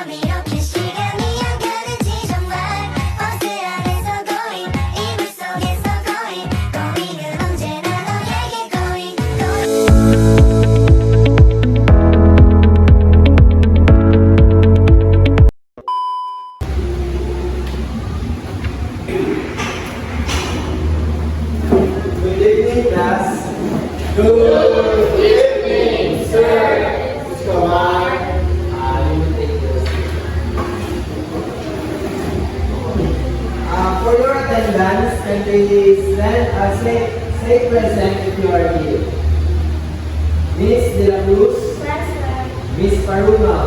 밤이 이렇게 시간이 안 가는지 정말 버스 안에서 going 이불 속에서 going은 언제나 너에게 going Good evening, class. Good evening, sir. Ms. Kumar, you will take your seat. For your attendance, can we say present if you are here? Miss De La Cruz, Miss Paruma,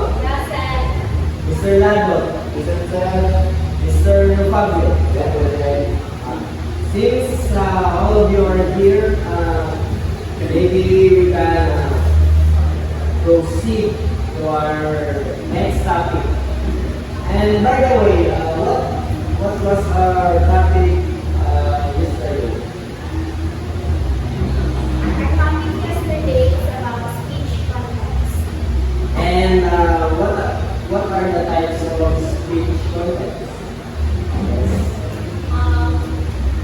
Mr. Lado, Mr. Fabio. Since all of you are here, maybe we can proceed to our next topic. And by the way, what was our topic yesterday? Our topic yesterday is about speech contest. And what are the types of speech contests? Yes.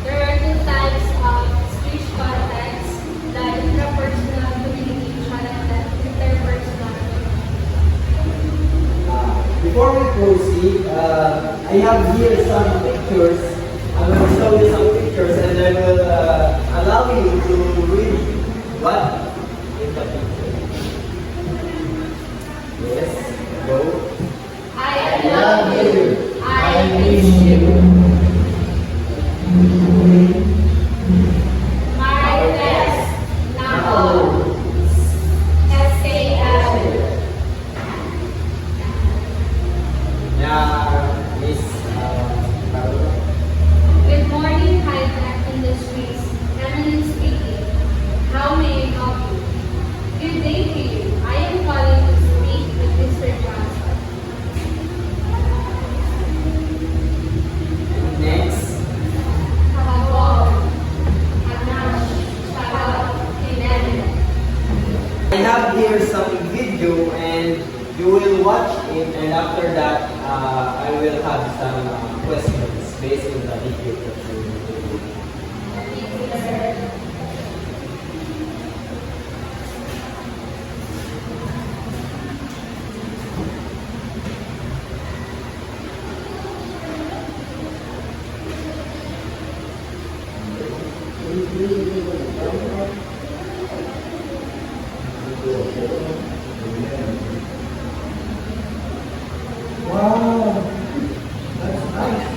There are two types of speech contest: the intrapersonal communication and the interpersonal communication. Before we proceed, I have here some pictures. I will show you some pictures and I will allow you to read what is the picture. Yes, go. I love you. I miss you. My best. Now. SKL. Yeah, Miss Carol. Good morning, High-Tech Industries. Emily speaking. How may I help you? Good day to you. I am calling to speak with Mr. Johnson. Next. Kahapon. Hanash. Sarap. Kailan. I have here some video and you will watch it and after that I will have some questions based on the video that you will do. Wow, that's nice.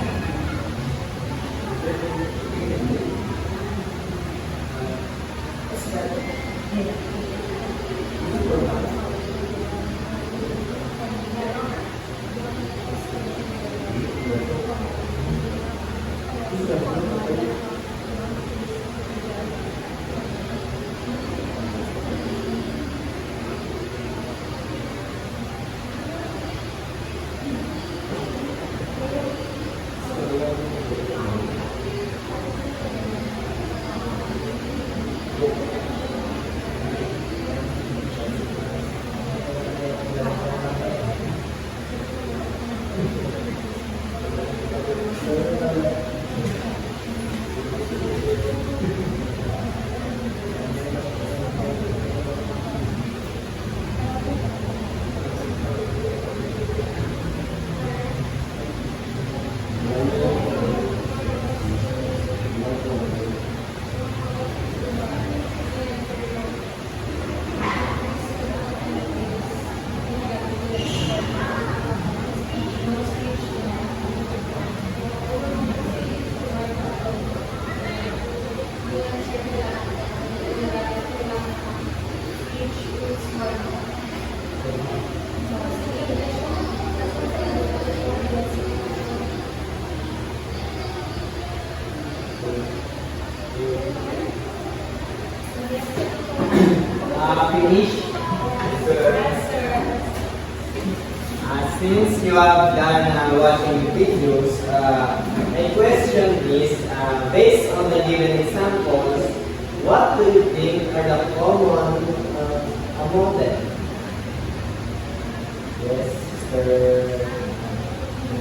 Finish? Since you have done watching the videos, my question is, based on the given examples, what do you think are the common among them? Yes, Mr.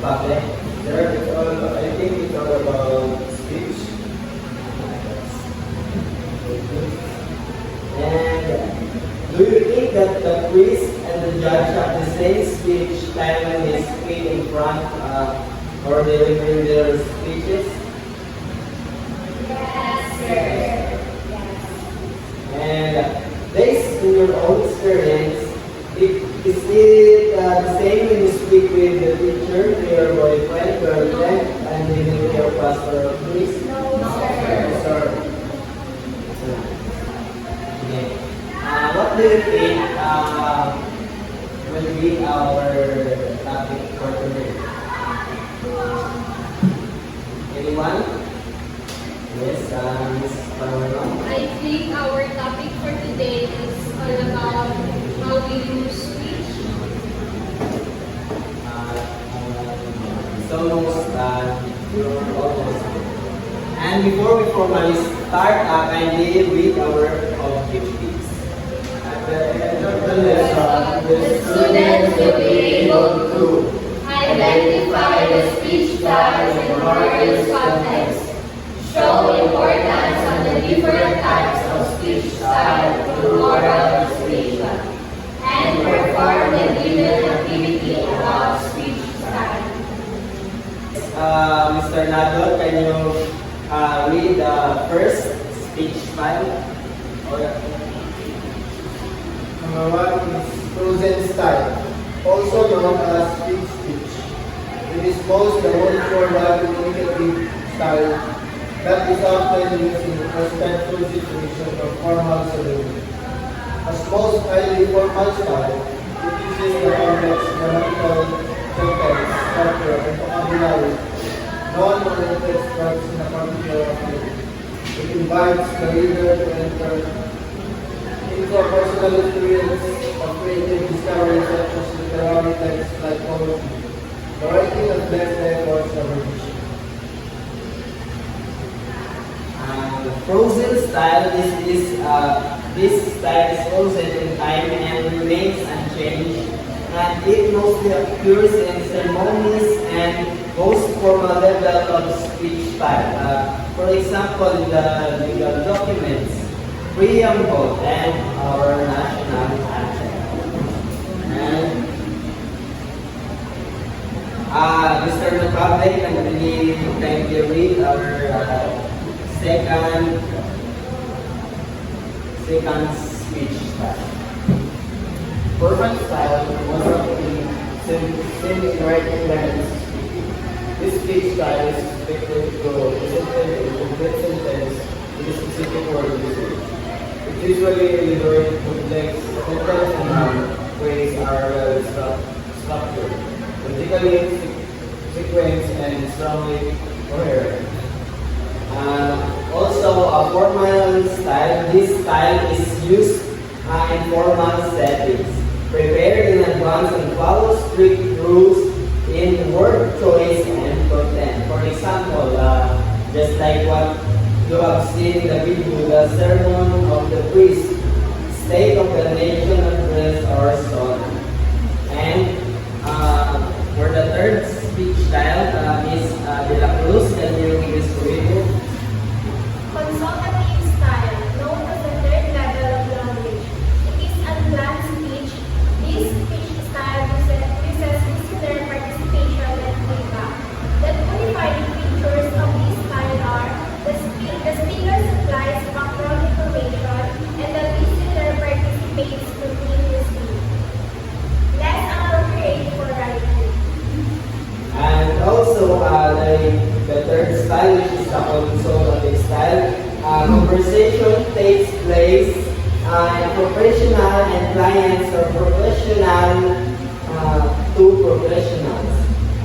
public? There, I think it's all about speech. And do you think that the priest and the judge have the same speech time when they speak in front or delivering their speeches? Yes, sir. And based on your own experience, is it the same when you speak with the teacher, your boyfriend, girlfriend, and even with your pastor or priest? No, Yes, sir. sir. Okay. What do you think will be our topic for today? Anyone? Yes, Miss Paolo. I think our topic for today is all about how we use speech. It's almost, we're almost. And before we formally start, kindly read our objectives. At the end of the lesson, The students will be able to identify the speech styles in various contexts, show importance on the different types of speech style through oral persuasion, and perform the given activity about speech style. Mr. Nadol, can you read the first speech file? Number one is frozen style, also known as fixed speech. It is most the most formal communicative style that is often used in respectful situations or formal ceremony. As most highly formal style, it uses the complex grammatical sentence, structure, and vocabulary non-oriented strikes in a particular activity. It invites the reader to enter into a personal experience of creative discovery such as literary texts like poetry, the writing of best efforts of revision. Frozen style this style is frozen in time and remains unchanged, and it mostly occurs in ceremonies and most formal level of speech style. For example, in the legal documents, preamble, and our national anthem. And Mr. Napabe, can we kindly read our second speech style? Formal style was something same in writing than in speaking. This speech style is expected to result in a complete sentence with a specific word usage. It usually elaborate complex sentence and noun phrase are well structured, politically sequence and strongly coherent. Also, a formal style. This style is used in formal settings, prepared in advance and follows strict rules in word choice and content. For example, just like what you have seen in the video, the sermon of the priest, state of the nation address, or so on. And for the third speech style, Miss De La Cruz, can you give us a review? Consultative style, known as the third level of language. It is unplanned speech. This speech style uses listener participation and feedback. The unifying features of this style are the speaker supplies background information and the listener participates continuously. Less appropriate for writing. And also, the third style, which is the consultative style, conversation takes place in professional and clients or professional to professionals,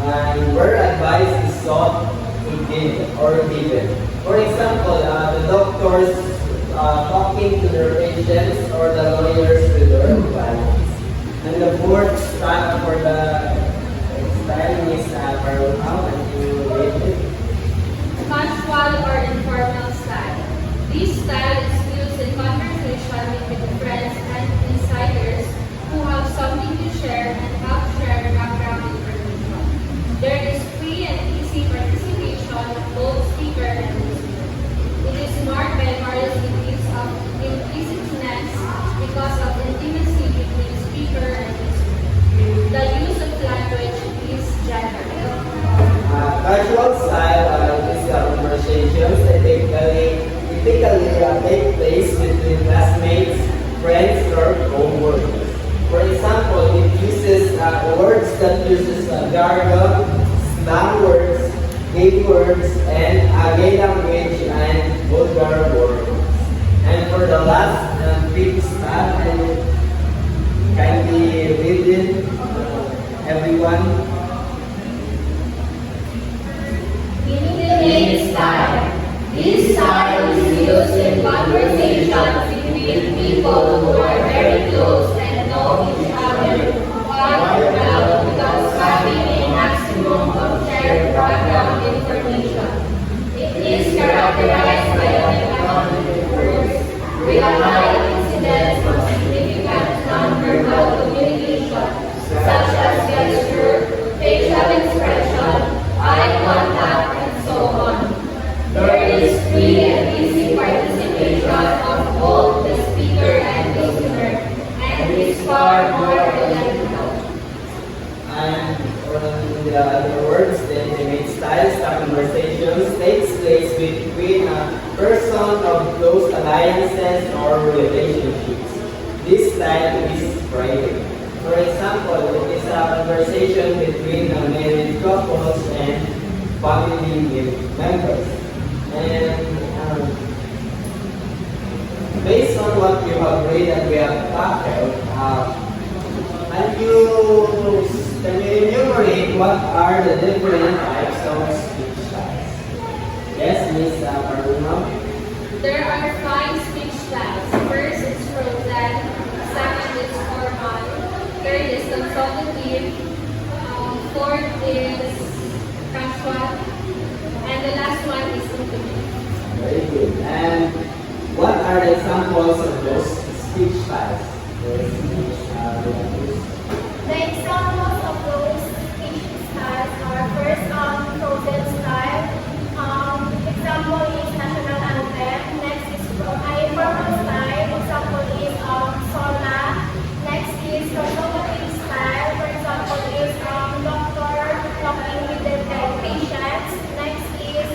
and where advice is sought to give or given. For example, the doctors talking to their patients or the lawyers to their clients. And the fourth style for the style is how and you rate it? Casual or informal style. This style is used in conversation between friends and insiders who have something to share and have shared background information. There is uses jargon, slang words, gay words, and gay language and vulgar words. And for the last fifth style, kindly read it, everyone. Intimate style. This style is used in conversations between people who are very close and know each other quite well without having a maximum of shared background information. It is characterized by unaccompanied words, with a high incidence of significant nonverbal communication, such as gesture, facial expression, eye contact, and so on. There is free and easy participation of both the speaker and listener, and is far more delightful. And in the other words, the intimate styles, the conversations takes place between a person of close alliances or relationships. This style is private. For example, it is a conversation between a married couples and family members. And based on what you have read and we have tackled, can you enumerate what are the different types of speech styles? Yes, Miss Maruna? There are 5 speech styles. First is frontal, second is formal, third is consultative, fourth is casual, and the last one is intimate. Very good. And what are the examples of those speech styles? Those speech languages? The examples of those speech styles are first frozen style. Example is national anthem. Next is informal style. Example is SOLA. Next is consultative style. For example is doctor talking with the patients. Next is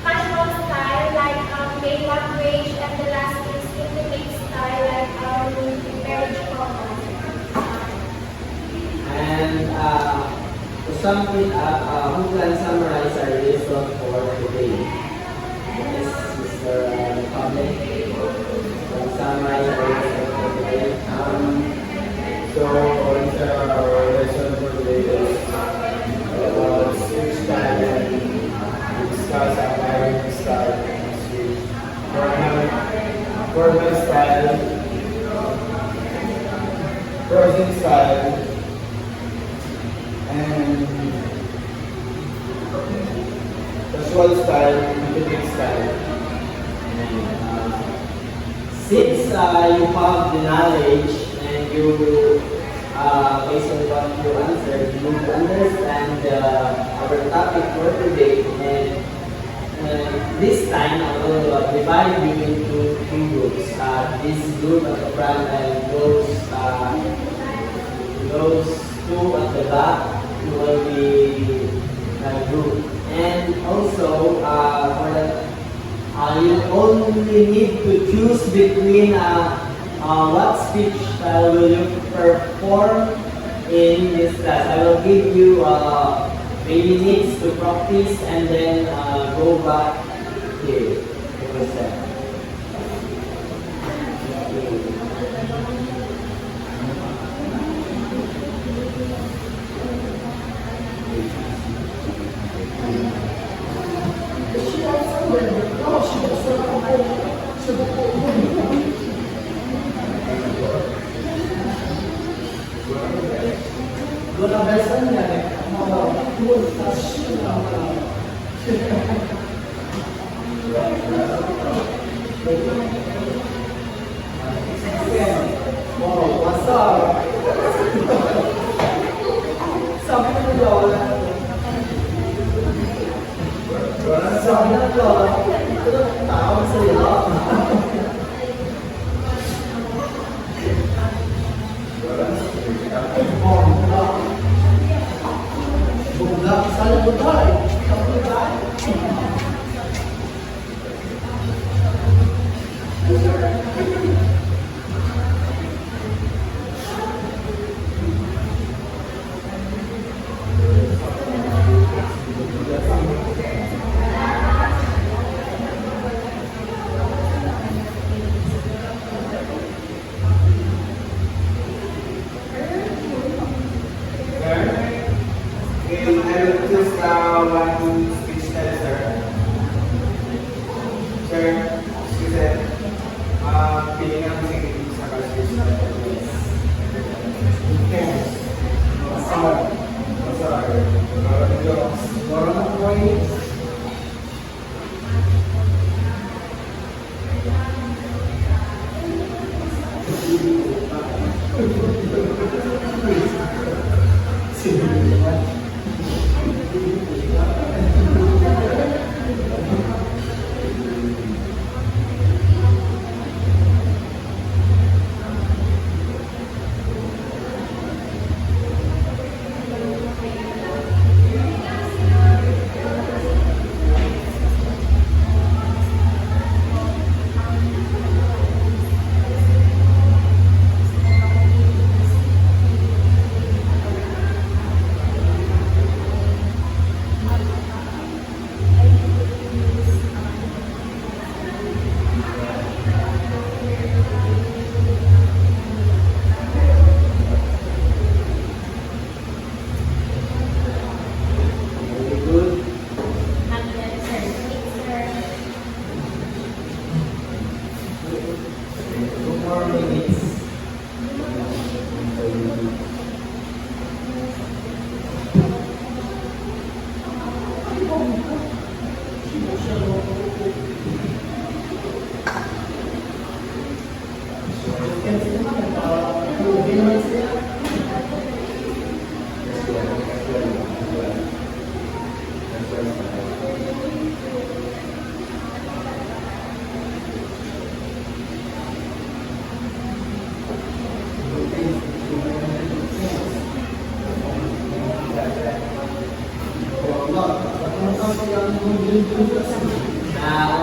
casual style like gay language, and the last is intimate style like marriage couple. And to sum it up, who can summarize our lesson for today? Yes, Mr. Republic. Can summarize our lesson for today? So, our lesson for today is about speech style and we discuss acquiring style, speech, formal style, frozen style, and casual style, intimate style. Since you have the knowledge and you, based on what you answered, you understand our topic for today. And this time I will divide you into 2 groups. This group at the front and those 2 at the back will be a group. And also, for the you only need to choose between what speech style will you perform in this class. I will give you 3 minutes to practice and then go back here to present. What's up? Sabi ng lola. Sabi ng lola. Ito na tawag sa iyo. Bunda, sana bunda. one speech style, sir. Sir, excuse me. Feeling ang sige sa speech style. Yes. Masarap. Orang ang point.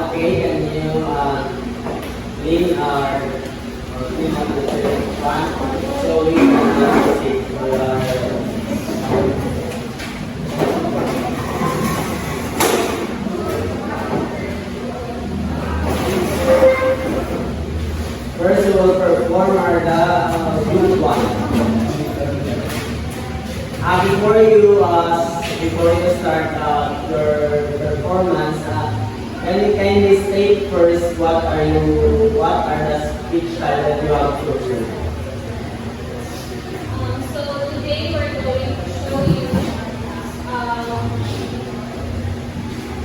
Okay, can you clean clean up the front so we can sit for First we will perform the group one. Before you start your performance, can you kindly state first what are the speech style that you have chosen? So today we're going to show you,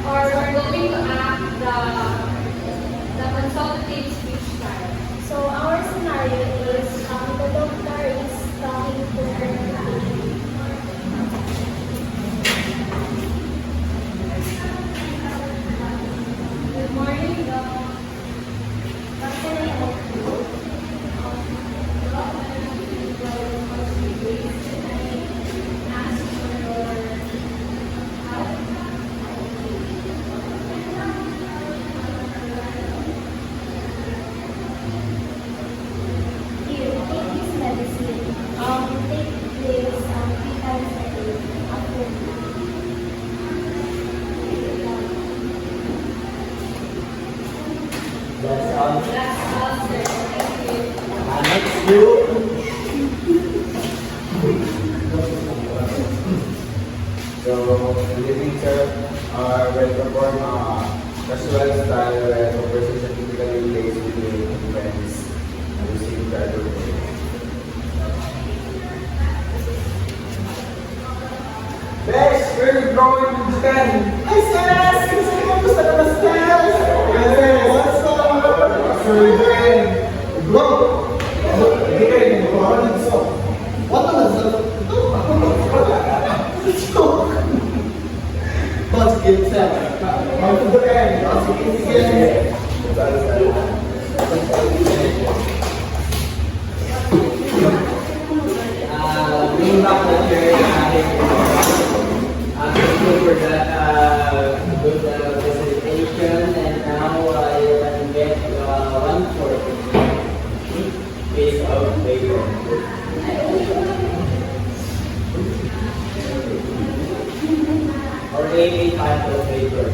or we're going to act the consultative speech style. So our scenario is the doctor is talking to her patient. Good morning, Doc. What can I help you? Here, take this medicine. Take this 3 times a day after That's all. That's all, sir. Thank you. Next group. So, good evening, sir. We'll perform casual style where conversation typically takes between friends and receive the advertisement. Besh, where you going to Japan? Ay, sis! Kasi kamusta ka na, sis? Yes, what's up? What's your doing? Bro! Hindi kayo, nagpapalit sa... What was that? Let's get set. On to the end. Let's begin. Bring back the chair. Thank you for the good presentation, and now you can get 1/4 piece of paper. Or any type of paper.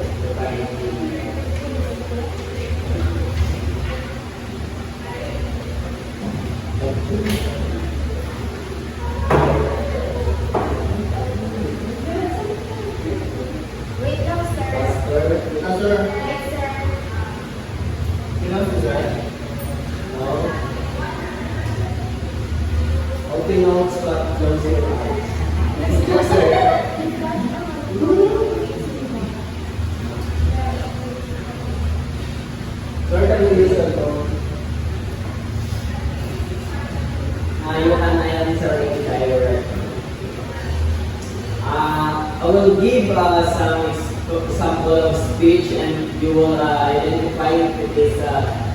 will give some example of speech, and you will identify if it is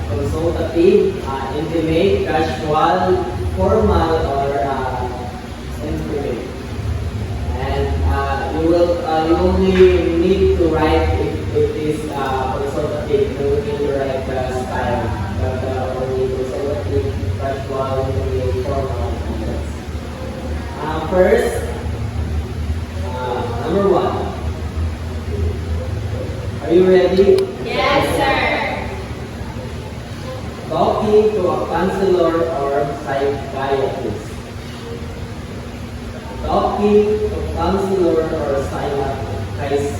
consultative, intimate, casual, formal, or intimate. And you only need to write if it is consultative. You don't need to write the style, but only consultative, casual, intimate, formal. First, number 1. Are you ready? Yes, sir. Talking to a counselor or psychiatrist. Talking to a counselor or psychiatrist.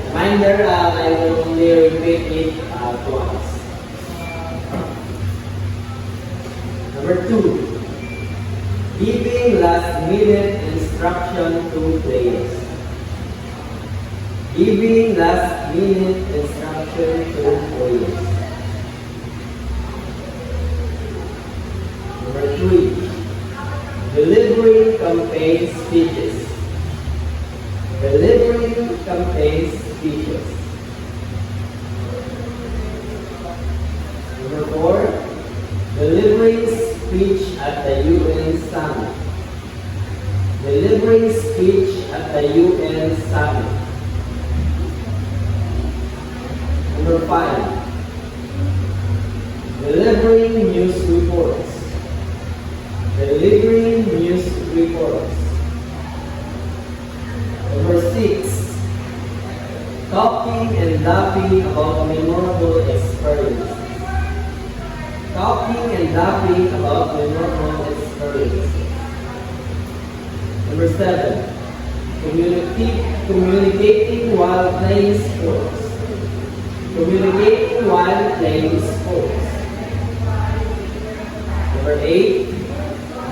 Reminder, I will only repeat it once. Number 2. Giving last minute instruction to players. Giving last minute instruction to players. Number 3. Delivering campaign speeches. Delivering campaign speeches. Number 4. Delivering speech at the UN Summit. Delivering speech at the UN Summit. Number 5. Delivering news reports. Delivering news reports. Number 6. Talking and laughing about memorable experiences. Talking and laughing about memorable experiences. Number 7. Communicating while playing sports. Communicating while playing sports. Number 8.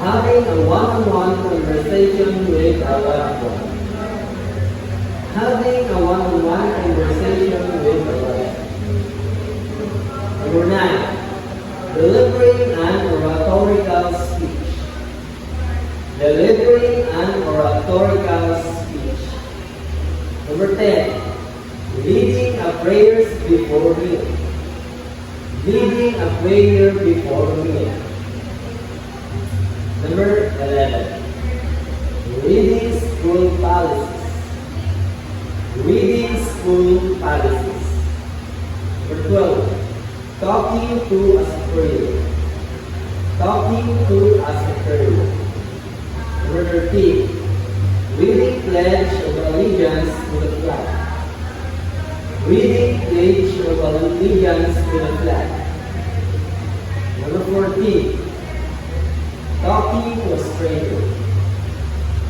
Having a one-on-one conversation with a loved one. Having a one-on-one conversation with a loved one. Number 9. Delivering an oratorical speech. Delivering an oratorical speech. Number 10. Leading a prayers before meal. Leading a prayer before meal. Number 11. Reading school policies. Reading school policies. Number 12. Talking to a superior. Talking to a superior. Number 13. Reading pledge of allegiance to the flag. Reading pledge of allegiance to the flag. Number 14. Talking to a stranger.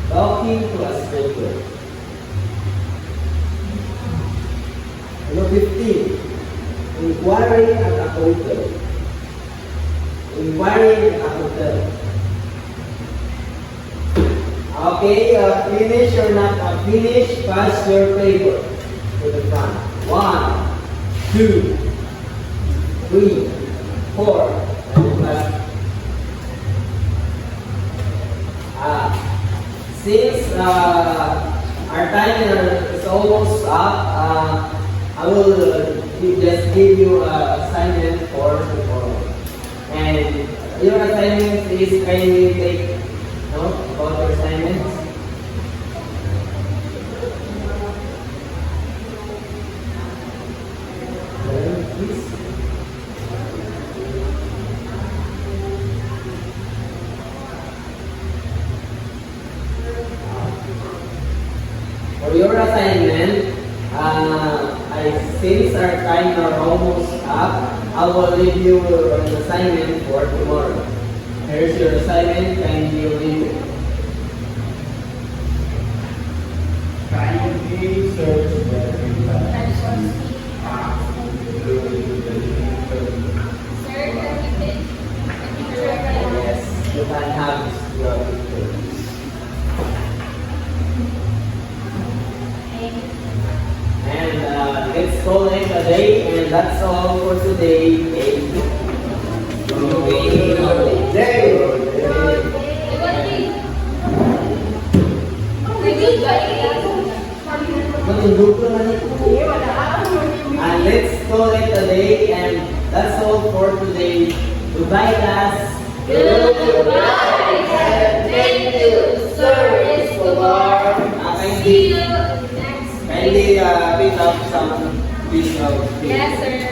Talking to a stranger. Number 15. Inquiring at a hotel. Inquiring at a hotel. Okay, finish or not finish, pass your paper to the front. 1, 2, 3, 4. Since our time is almost up, I will just give you an assignment for tomorrow. And your assignment is kindly take note about your assignments. Please. For your assignment, since our time are almost up, I will leave you an assignment for tomorrow. Here's your assignment, kindly read it. Kindly search the Sir, can you take a picture of that? Yes, you can have your picture. And let's call it a day, and that's all for today. Thank you. Day. What day? say goodbye, class. Goodbye and thank you, Sir Escobar. See you next Kindly pick up some piece of Yes, sir.